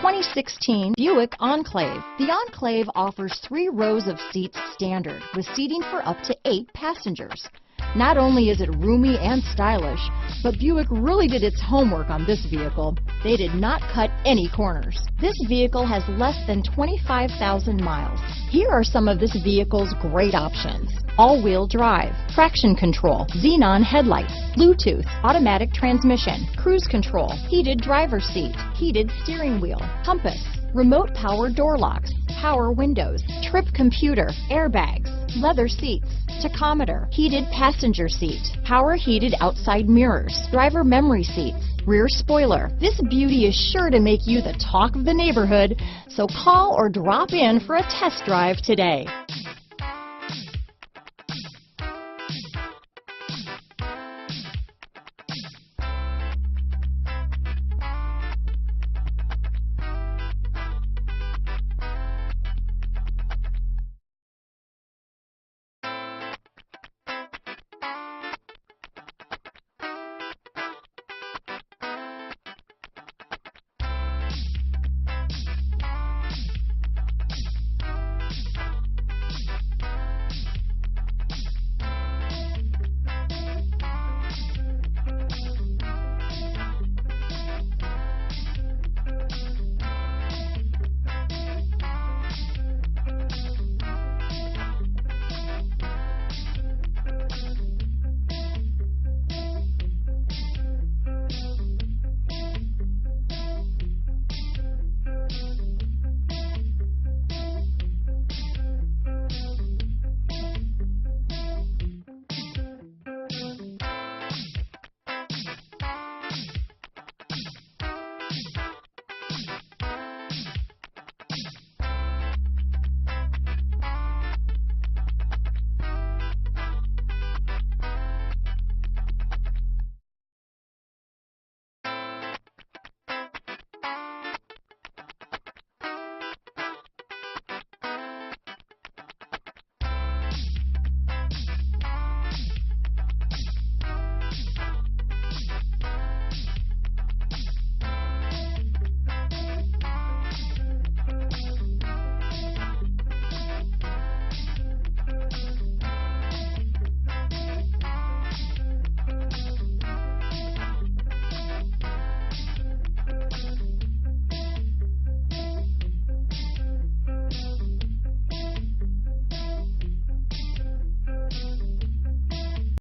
2016 Buick Enclave. The Enclave offers 3 rows of seats standard, with seating for up to 8 passengers. Not only is it roomy and stylish, but Buick really did its homework on this vehicle. They did not cut any corners. This vehicle has less than 25,000 miles. Here are some of this vehicle's great options: all-wheel drive, traction control, xenon headlights, Bluetooth, automatic transmission, cruise control, heated driver's seat, heated steering wheel, compass, remote power door locks, power windows, trip computer, airbags, leather seats, tachometer, heated passenger seat, power heated outside mirrors, driver memory seats, rear spoiler. This beauty is sure to make you the talk of the neighborhood, so call or drop in for a test drive today.